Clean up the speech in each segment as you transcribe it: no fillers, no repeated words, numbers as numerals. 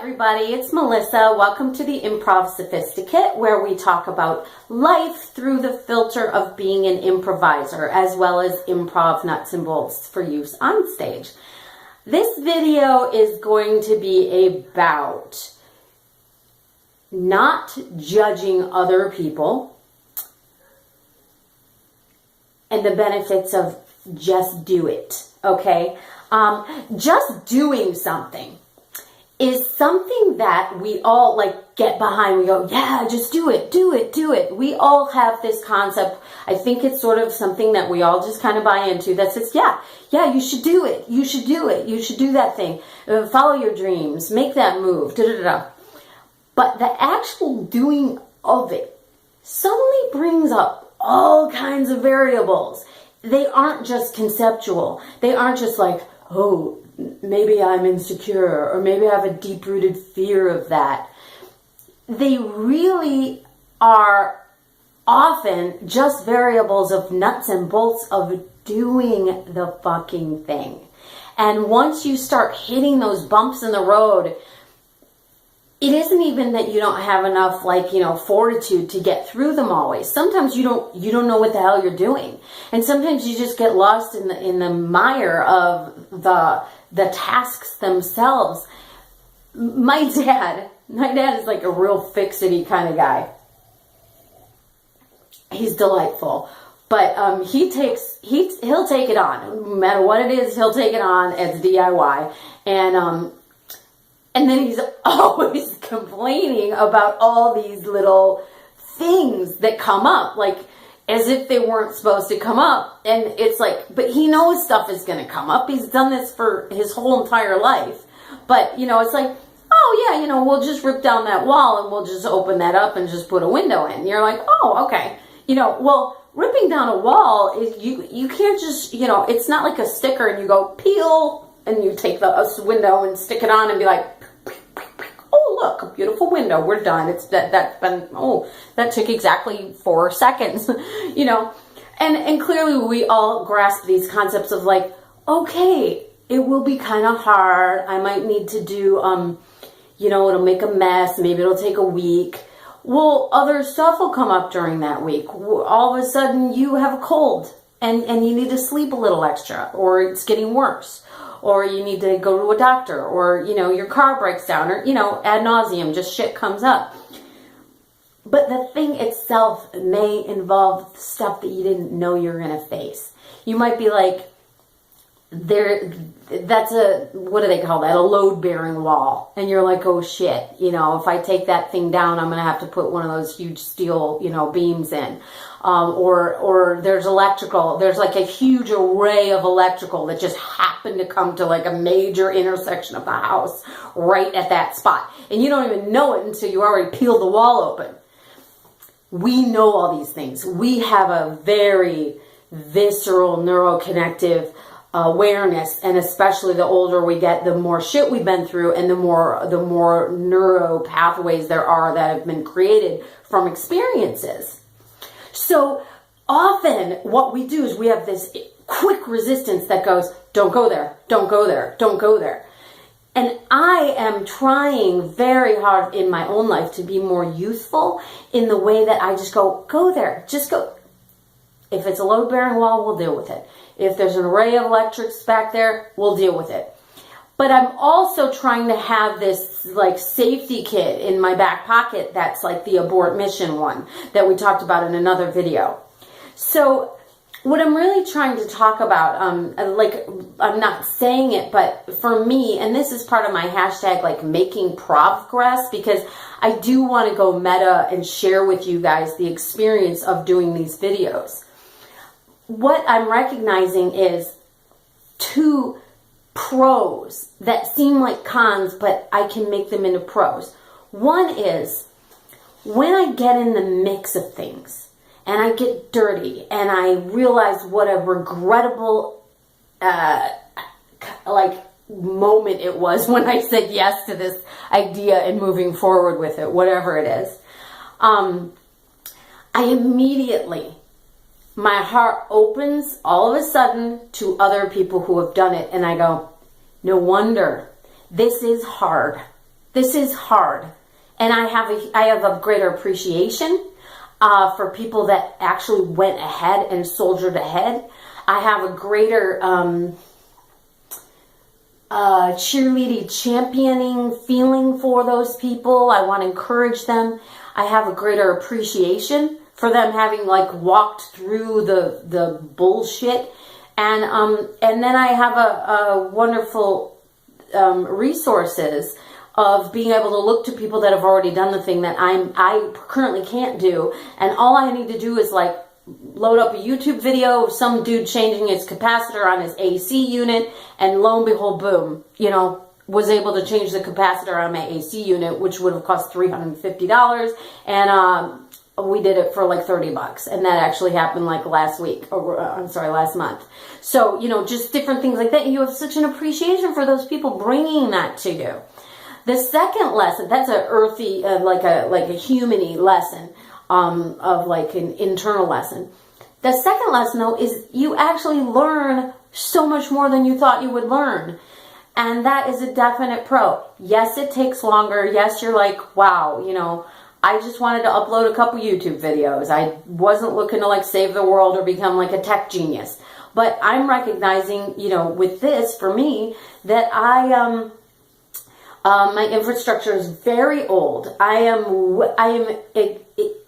everybody, it's Melissa. Welcome to the Improv Sophisticate, where we talk about life through the filter of being an improviser, as well as improv nuts and bolts for use on stage. This video is going to be about not judging other people and the benefits of just do it, okay? Just doing something is something that we all get behind. We go, yeah, just do it, do it, do it. We all have this concept. I think it's sort of something that we all just kind of buy into that says, yeah, you should do it. You should do it. You should do that thing. Follow your dreams. Make that move. Da, da, da, da. But the actual doing of it suddenly brings up all kinds of variables. They aren't just conceptual. They aren't just like, oh, maybe I'm insecure, or maybe I have a deep-rooted fear of that. They really are often just variables of nuts and bolts of doing the fucking thing. And once you start hitting those bumps in the road, it isn't even that you don't have enough fortitude to get through them always. Sometimes you don't know what the hell you're doing. And sometimes you just get lost in the mire of the tasks themselves. My dad is like a real fixity kind of guy. He's delightful. But he'll take it on. No matter what it is, he'll take it on as DIY. And then he's always complaining about all these little things that come up, as if they weren't supposed to come up. And it's but he knows stuff is going to come up. He's done this for his whole entire life. But, it's oh yeah, we'll just rip down that wall and we'll just open that up and just put a window in. You're like, oh, okay. Well, ripping down a wall is, you can't just, it's not like a sticker and you go peel and you take the window and stick it on and be like, oh, look, a beautiful window. We're done. That took exactly 4 seconds, and clearly we all grasp these concepts of okay, it will be kind of hard. I might need to do, it'll make a mess. Maybe it'll take a week. Well, other stuff will come up during that week. All of a sudden you have a cold and you need to sleep a little extra, or it's getting worse. Or you need to go to a doctor, or, your car breaks down, or, ad nauseum, just shit comes up. But the thing itself may involve stuff that you didn't know you were going to face. You might be that's what do they call that? A load-bearing wall. And you're like, oh shit, if I take that thing down, I'm going to have to put one of those huge steel, beams in. Or there's electrical, there's a huge array of electrical that just happened to come to a major intersection of the house right at that spot. And you don't even know it until you already peeled the wall open. We know all these things. We have a very visceral neuroconnective awareness, and especially the older we get, the more shit we've been through, and the more neuro pathways there are that have been created from experiences. So often what we do is we have this quick resistance that goes, don't go there, don't go there, don't go there. And I am trying very hard in my own life to be more youthful in the way that I just go there, just go. If it's a load-bearing wall, we'll deal with it. If there's an array of electrics back there, we'll deal with it. But I'm also trying to have this safety kit in my back pocket that's the abort mission one that we talked about in another video. So what I'm really trying to talk about, I'm not saying it, but for me, and this is part of my hashtag making Provgress, because I do want to go meta and share with you guys the experience of doing these videos. What I'm recognizing is two pros that seem like cons, but I can make them into pros. One is when I get in the mix of things and I get dirty and I realize what a regrettable moment it was when I said yes to this idea and moving forward with it, whatever it is. I immediately, my heart opens all of a sudden to other people who have done it. And I go, no wonder. This is hard. this is hard. And I have a greater appreciation for people that actually went ahead and soldiered ahead. I have a greater cheerleading, championing feeling for those people. I want to encourage them. I have a greater appreciation for them having like walked through the bullshit. And then I have a wonderful resources of being able to look to people that have already done the thing that I currently can't do. And all I need to do is like load up a YouTube video of some dude changing his capacitor on his AC unit, and lo and behold, boom, you know, was able to change the capacitor on my AC unit, which would have cost $350. And we did it for like $30. And that actually happened like last month. So, you know, just different things like that. And you have such an appreciation for those people bringing that to you. The second lesson, that's a earthy, like a human-y lesson, of like an internal lesson. The second lesson though is you actually learn so much more than you thought you would learn. And that is a definite pro. Yes, it takes longer. Yes, you're like, wow, you know, I just wanted to upload a couple YouTube videos. I wasn't looking to like save the world or become like a tech genius. But I'm recognizing, you know, with this, for me, that my infrastructure is very old. I am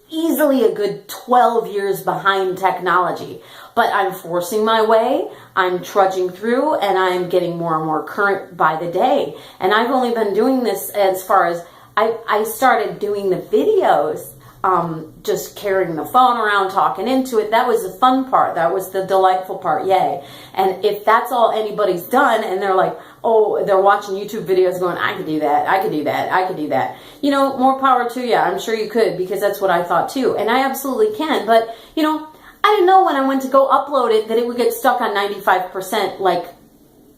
easily a good 12 years behind technology, but I'm forcing my way, I'm trudging through, and I'm getting more and more current by the day. And I've only been doing this as far as I started doing the videos, just carrying the phone around, talking into it. That was the fun part. That was the delightful part. Yay. And if that's all anybody's done and they're like, oh, they're watching YouTube videos going, I could do that. I could do that. I could do that. You know, more power to you. I'm sure you could, because that's what I thought too. And I absolutely can. But, you know, I didn't know when I went to go upload it that it would get stuck on 95% like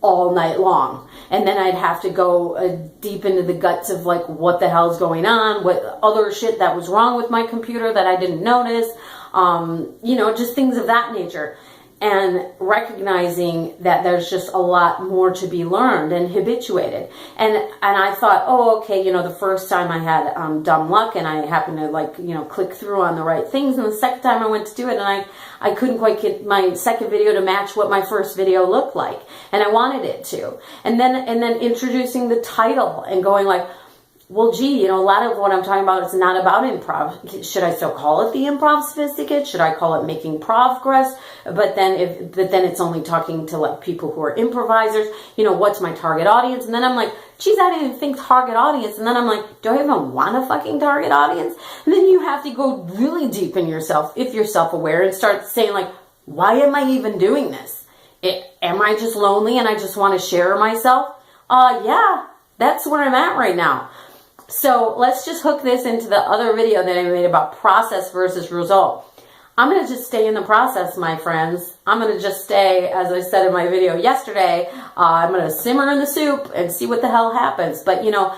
all night long. And then I'd have to go deep into the guts of like what the hell's going on, what other shit that was wrong with my computer that I didn't notice, you know, just things of that nature. And recognizing that there's just a lot more to be learned and habituated. And I thought, oh, okay, you know, the first time I had dumb luck and I happened to like, you know, click through on the right things. And the second time I went to do it and I couldn't quite get my second video to match what my first video looked like. And I wanted it to. And then introducing the title and going like, well, gee, you know, a lot of what I'm talking about is not about improv. Should I still call it the Improv Sophisticate? Should I call it making Provgress? But then it's only talking to like people who are improvisers. You know, what's my target audience? And then I'm like, geez, I didn't even think target audience. And then I'm like, do I even want a fucking target audience? And then you have to go really deep in yourself, if you're self-aware, and start saying like, why am I even doing this? Am I just lonely and I just want to share myself? Yeah, that's where I'm at right now. So let's just hook this into the other video that I made about process versus result. I'm going to just stay in the process, my friends. I'm going to just stay, as I said in my video yesterday, I'm going to simmer in the soup and see what the hell happens. But, you know,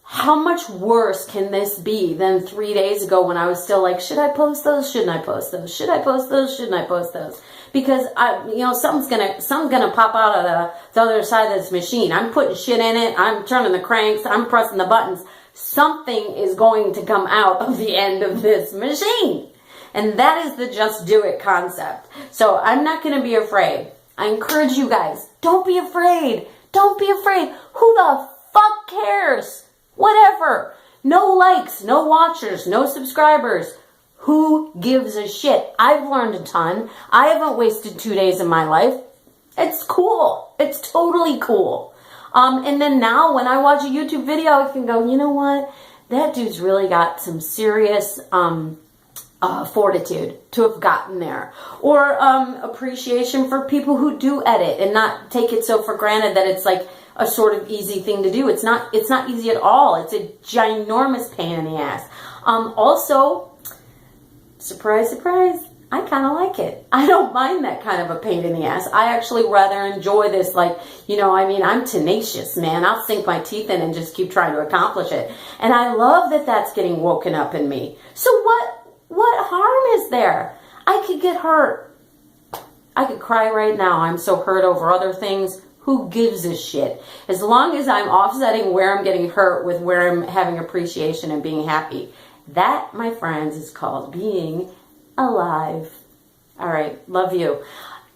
how much worse can this be than 3 days ago when I was still like, should I post those? Shouldn't I post those? Should I post those? Shouldn't I post those? Because you know, something's gonna pop out of the other side of this machine. I'm putting shit in it. I'm turning the cranks. I'm pressing the buttons. Something is going to come out of the end of this machine. And that is the just do it concept. So I'm not going to be afraid. I encourage you guys, don't be afraid. Don't be afraid. Who the fuck cares? Whatever. No likes, no watchers, no subscribers. Who gives a shit? I've learned a ton. I haven't wasted 2 days of my life. It's cool. It's totally cool. And then now when I watch a YouTube video, I can go, you know what? That dude's really got some serious fortitude to have gotten there. Or appreciation for people who do edit and not take it so for granted that it's like a sort of easy thing to do. It's not easy at all. It's a ginormous pain in the ass. Also, surprise, surprise, I kind of like it. I don't mind that kind of a pain in the ass. I actually rather enjoy this, like, you know, I mean, I'm tenacious, man. I'll sink my teeth in and just keep trying to accomplish it. And I love that that's getting woken up in me. So what harm is there? I could get hurt. I could cry right now. I'm so hurt over other things. Who gives a shit? As long as I'm offsetting where I'm getting hurt with where I'm having appreciation and being happy. That, my friends, is called being alive. All right, love you.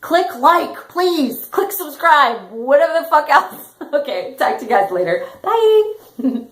Click like, please. Click subscribe. Whatever the fuck else. Okay, talk to you guys later. Bye.